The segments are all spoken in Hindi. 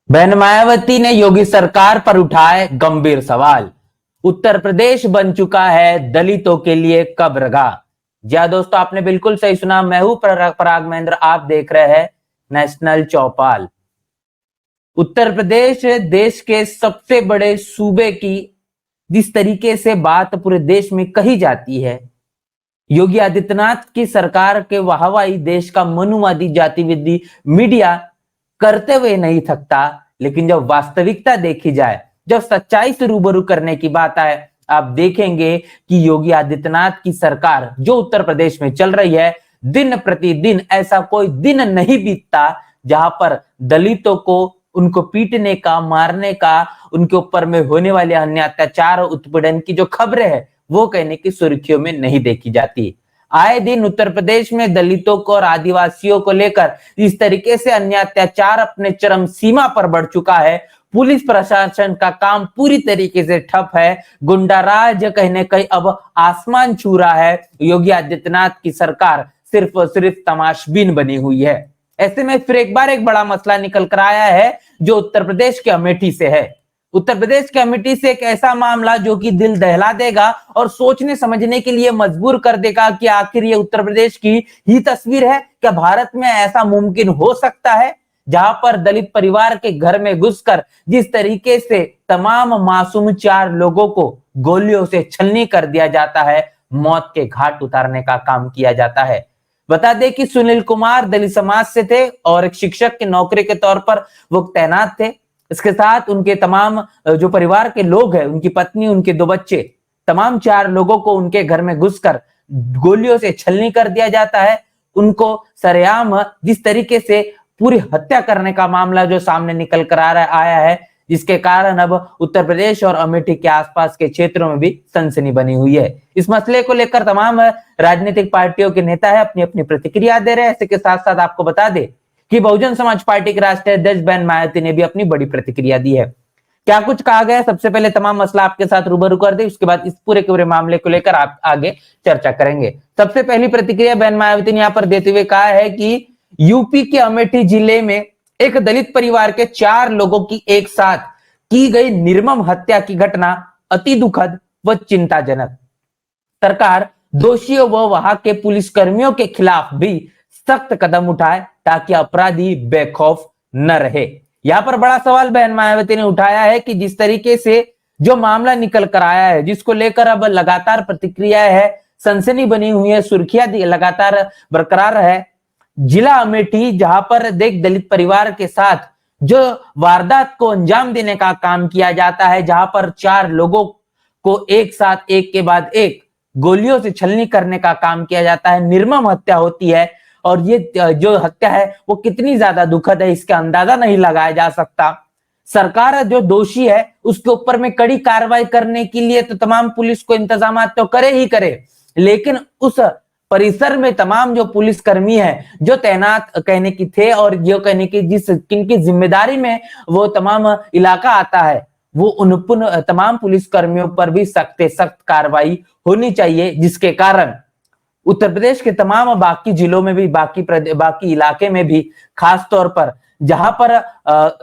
बहन मायावती ने योगी सरकार पर उठाए गंभीर सवाल। उत्तर प्रदेश बन चुका है दलितों के लिए कब्रगाह। जी हाँ दोस्तों, आपने बिल्कुल सही सुना। मैं हूं पराग महेंद्र, आप देख रहे हैं नेशनल चौपाल। उत्तर प्रदेश देश के सबसे बड़े सूबे की जिस तरीके से बात पूरे देश में कही जाती है, योगी आदित्यनाथ की सरकार के वाहवाही देश का मनुवादी जातिवादी मीडिया करते हुए नहीं थकता। लेकिन जब वास्तविकता देखी जाए, जब सच्चाई से रूबरू करने की बात आए, आप देखेंगे कि योगी आदित्यनाथ की सरकार जो उत्तर प्रदेश में चल रही है, दिन प्रतिदिन ऐसा कोई दिन नहीं बीतता जहां पर दलितों को उनको पीटने का, मारने का, उनके ऊपर में होने वाले अन्य अत्याचार और उत्पीड़न की जो खबरें हैं वो कहने की सुर्खियों में नहीं देखी जाती। आए दिन उत्तर प्रदेश में दलितों को और आदिवासियों को लेकर इस तरीके से अन्य अत्याचार अपने चरम सीमा पर बढ़ चुका है। पुलिस प्रशासन का काम पूरी तरीके से ठप है। गुंडाराज कहीं न कहीं अब आसमान छू रहा है। योगी आदित्यनाथ की सरकार सिर्फ और सिर्फ तमाशबीन बनी हुई है। ऐसे में फिर एक बार एक बड़ा मसला निकल कर आया है जो उत्तर प्रदेश के अमेठी से है। उत्तर प्रदेश के अमेठी से एक ऐसा मामला जो कि दिल दहला देगा और सोचने समझने के लिए मजबूर कर देगा कि आखिर ये उत्तर प्रदेश की ही तस्वीर है क्या? भारत में ऐसा मुमकिन हो सकता है जहां पर दलित परिवार के घर में घुसकर जिस तरीके से तमाम मासूम 4 लोगों को गोलियों से छलनी कर दिया जाता है, मौत के घाट उतारने का काम किया जाता है। बता दें कि सुनील कुमार दलित समाज से थे और एक शिक्षक की नौकरी के तौर पर वो तैनात थे। इसके साथ उनके तमाम जो परिवार के लोग हैं, उनकी पत्नी, उनके 2 बच्चे, तमाम 4 लोगों को उनके घर में घुसकर गोलियों से छलनी कर दिया जाता है। उनको सरेआम जिस तरीके से पूरी हत्या करने का मामला जो सामने निकल कर आया है, जिसके कारण अब उत्तर प्रदेश और अमेठी के आसपास के क्षेत्रों में भी सनसनी बनी हुई है। इस मसले को लेकर तमाम राजनीतिक पार्टियों के नेता है अपनी अपनी प्रतिक्रिया दे रहे हैं। इसके साथ साथ आपको बता दें कि बहुजन समाज पार्टी के राष्ट्रीय अध्यक्ष बहन मायावती ने भी अपनी बड़ी प्रतिक्रिया दी है। क्या कुछ कहा गया है, सबसे पहले तमाम मसला आपके साथ रूबरू कर दे, उसके बाद इस पूरे के पूरे मामले को लेकर आप आगे चर्चा करेंगे। सबसे पहली प्रतिक्रिया बहन मायावती ने यहाँ पर देते हुए कहा है कि यूपी के अमेठी जिले में एक दलित परिवार के 4 लोगों की एक साथ की गई निर्मम हत्या की घटना अति दुखद व चिंताजनक। सरकार दोषियों व वहां के पुलिसकर्मियों के खिलाफ भी सख्त कदम उठाए ताकि अपराधी बेखौफ न रहे। यहां पर बड़ा सवाल बहन मायावती ने उठाया है कि जिस तरीके से जो मामला निकल कर आया है, जिसको लेकर अब लगातार प्रतिक्रिया है, सनसनी बनी हुई है, सुर्खियां लगातार बरकरार है। जिला अमेठी जहां पर देख दलित परिवार के साथ जो वारदात को अंजाम देने का काम किया जाता है, जहां पर 4 लोगों को एक साथ एक के बाद एक गोलियों से छलनी करने का काम किया जाता है, निर्मम हत्या होती है। और ये जो हत्या है वो कितनी ज्यादा दुखद है इसका अंदाजा नहीं लगाया जा सकता। सरकार जो दोषी है उसके ऊपर में कड़ी कार्रवाई करने के लिए तो तमाम पुलिस को इंतजाम तो करे ही करे, लेकिन उस परिसर में तमाम जो पुलिसकर्मी है जो तैनात कहने की थे और जो कहने की किनकी जिम्मेदारी में वो तमाम इलाका आता है, वो उन तमाम पुलिसकर्मियों पर भी सख्त सख्त कार्रवाई होनी चाहिए, जिसके कारण उत्तर प्रदेश के तमाम बाकी जिलों में भी, बाकी इलाके में भी, खास तौर पर जहां पर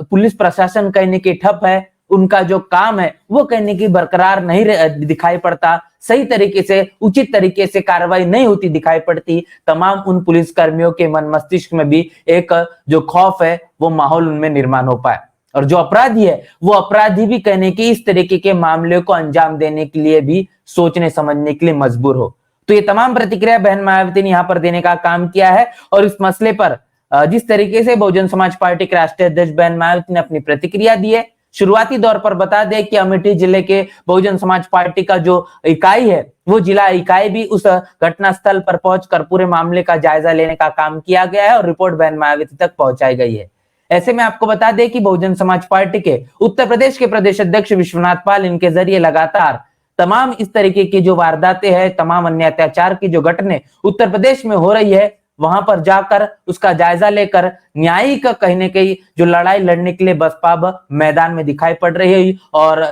पुलिस प्रशासन कहने की ठप है, उनका जो काम है वो कहने की बरकरार नहीं दिखाई पड़ता, सही तरीके से उचित तरीके से कार्रवाई नहीं होती दिखाई पड़ती। तमाम उन पुलिस कर्मियों के मन मस्तिष्क में भी एक जो खौफ है वो माहौल उनमें निर्माण हो पाए, और जो अपराधी है वो अपराधी भी कहने की इस तरीके के मामले को अंजाम देने के लिए भी सोचने समझने के लिए मजबूर हो। तो ये तमाम प्रतिक्रिया बहन मायावती ने यहाँ पर देने का काम किया है। और इस मसले पर जिस तरीके से बहुजन समाज पार्टी के राष्ट्रीय अध्यक्ष बहन मायावती ने अपनी प्रतिक्रिया दी है, शुरुआती दौर पर बता दें कि अमेठी जिले के बहुजन समाज पार्टी का जो इकाई है वो जिला इकाई भी उस घटना स्थल पर पहुंचकर पूरे मामले का जायजा लेने का काम किया गया है और रिपोर्ट बहन मायावती तक पहुंचाई गई है। ऐसे में आपको बता दें कि बहुजन समाज पार्टी के उत्तर प्रदेश के प्रदेश अध्यक्ष विश्वनाथ पाल इनके जरिए लगातार तमाम इस तरीके की जो वारदातें हैं, तमाम अन्य अत्याचार की जो घटनाएं उत्तर प्रदेश में हो रही है, वहां पर जाकर उसका जायजा लेकर न्यायिक कहीं न कहीं जो लड़ाई लड़ने के लिए बसपा मैदान में दिखाई पड़ रही है। और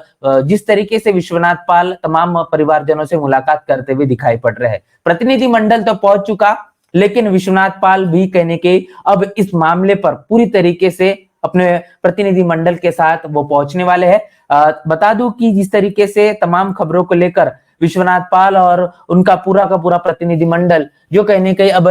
जिस तरीके से विश्वनाथ पाल तमाम परिवारजनों से मुलाकात करते हुए दिखाई पड़ रहे हैं, प्रतिनिधि मंडल तो पहुंच चुका, लेकिन विश्वनाथ पाल भी कहने के अब इस मामले पर पूरी तरीके से अपने प्रतिनिधि मंडल के साथ वो पहुंचने वाले हैं। बता दूं कि जिस तरीके से तमाम खबरों को लेकर विश्वनाथ पाल और उनका पूरा का पूरा प्रतिनिधि मंडल जो कहीं ना कहीं अब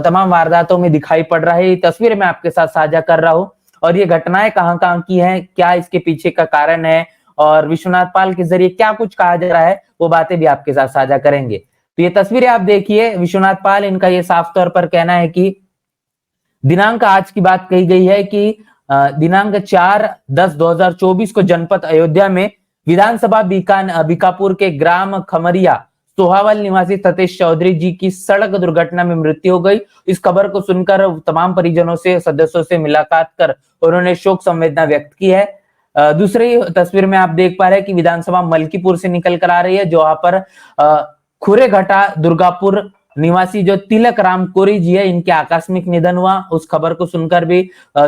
तमाम वारदातों में दिखाई पड़ रहा है, ये तस्वीरें मैं आपके साथ साझा कर रहा हूं। और ये घटनाएं कहां की हैं, क्या इसके पीछे का कारण है और विश्वनाथ पाल के जरिए क्या कुछ कहा जा रहा है, वो बातें भी आपके साथ साझा करेंगे। तो ये तस्वीरें आप देखिए, विश्वनाथ पाल, इनका ये साफ तौर पर कहना है कि दिनांक आज की बात कही गई है कि दिनांक 4/10/2024 को जनपद अयोध्या में विधानसभा बीकापुर के ग्राम खमरिया सोहावल निवासी सतीश चौधरी जी की सड़क दुर्घटना में मृत्यु हो गई। इस खबर को सुनकर तमाम परिजनों से, सदस्यों से मुलाकात कर उन्होंने शोक संवेदना व्यक्त की है। दूसरी तस्वीर में आप देख पा रहे हैं कि विधानसभा मलकीपुर से निकल कर आ रही है, जो वहां पर खुरेघाटा दुर्गापुर निवासी जो तिलक राम कोरी जी है, इनके आकस्मिक निधन हुआ। उस खबर को सुनकर भी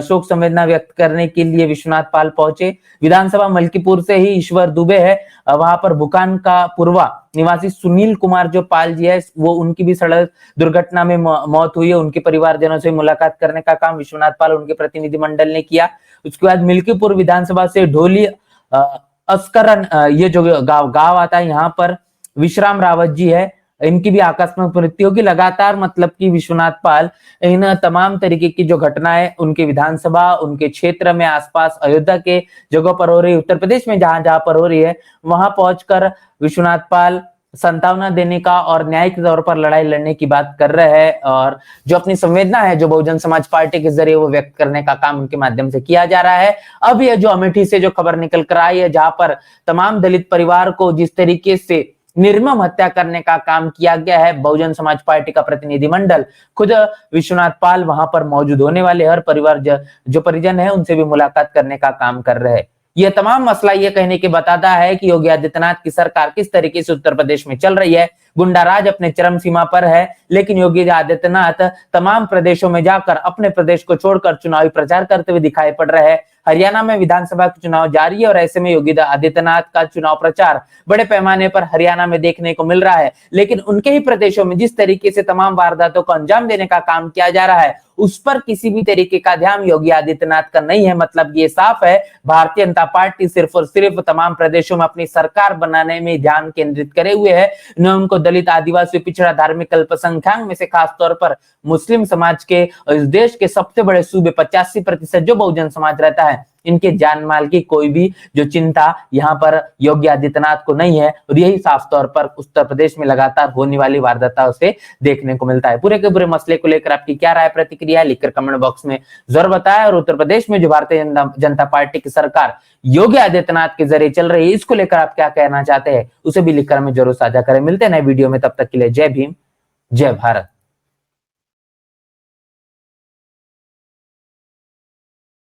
शोक संवेदना व्यक्त करने के लिए विश्वनाथ पाल पहुंचे। विधानसभा मलकीपुर से ही ईश्वर दुबे है, वहां पर भूकान का पूर्वा निवासी सुनील कुमार जो पाल जी है, वो उनकी भी सड़क दुर्घटना में मौत हुई है। उनके परिवारजनों से मुलाकात करने का काम विश्वनाथ पाल, उनके प्रतिनिधि मंडल ने किया। उसके बाद मिल्कीपुर विधानसभा से ढोली अस्करन, ये जो गांव आता है, यहाँ पर विश्राम रावत जी है, इनकी भी आकस्मिक मृत्यु होगी। लगातार मतलब कि विश्वनाथ पाल इन तमाम तरीके की जो घटनाएं उनके विधानसभा, उनके क्षेत्र में, आसपास अयोध्या के जगहों पर हो रही, उत्तर प्रदेश में जहां जहां पर हो रही है, वहां पहुंचकर विश्वनाथ पाल सांत्वना देने का और न्याय के तौर पर लड़ाई लड़ने की बात कर रहे हैं। और जो अपनी संवेदना है, जो बहुजन समाज पार्टी के जरिए वो व्यक्त करने का काम उनके माध्यम से किया जा रहा है। अब ये जो अमेठी से जो खबर निकल कर आई है, जहां पर तमाम दलित परिवार को जिस तरीके से निर्मम हत्या करने का काम किया गया है, बहुजन समाज पार्टी का प्रतिनिधि मंडल, खुद विश्वनाथ पाल वहां पर मौजूद होने वाले, हर परिवार जो परिजन है उनसे भी मुलाकात करने का काम कर रहे हैं। यह तमाम मसला ये कहने के बताता है कि योगी आदित्यनाथ की सरकार किस तरीके से उत्तर प्रदेश में चल रही है। गुंडाराज अपने चरम सीमा पर है, लेकिन योगी आदित्यनाथ तमाम प्रदेशों में जाकर अपने प्रदेश को छोड़कर चुनावी प्रचार करते हुए दिखाई पड़ रहे हैं। हरियाणा में विधानसभा के चुनाव जारी है और ऐसे में योगी आदित्यनाथ का चुनाव प्रचार बड़े पैमाने पर हरियाणा में देखने को मिल रहा है। लेकिन उनके ही प्रदेशों में जिस तरीके से तमाम वारदातों को अंजाम देने का काम किया जा रहा है, उस पर किसी भी तरीके का ध्यान योगी आदित्यनाथ का नहीं है। मतलब ये साफ है, भारतीय जनता पार्टी सिर्फ और सिर्फ तमाम प्रदेशों में अपनी सरकार बनाने में ध्यान केंद्रित करे हुए है। न उनको दलित, आदिवासी, पिछड़ा, धार्मिक अल्पसंख्यक में से खास तौर पर मुस्लिम समाज के, इस देश के सबसे बड़े सूबे 85% जो बहुजन समाज रहता है, इनके जान माल की कोई भी जो चिंता यहाँ पर योगी आदित्यनाथ को नहीं है। और यही साफ तौर पर उत्तर प्रदेश में लगातार होने वाली वारदातों से देखने को मिलता है। पूरे के पूरे मसले को लेकर आपकी क्या राय, प्रतिक्रिया लिखकर कमेंट बॉक्स में जरूर बताएं। और उत्तर प्रदेश में जो भारतीय जनता पार्टी की सरकार योगी आदित्यनाथ के जरिए चल रही है, इसको लेकर आप क्या कहना चाहते हैं, उसे भी लिखकर हमें जरूर साझा करें। मिलते हैं नए वीडियो में, तब तक के लिए जय भीम, जय भारत।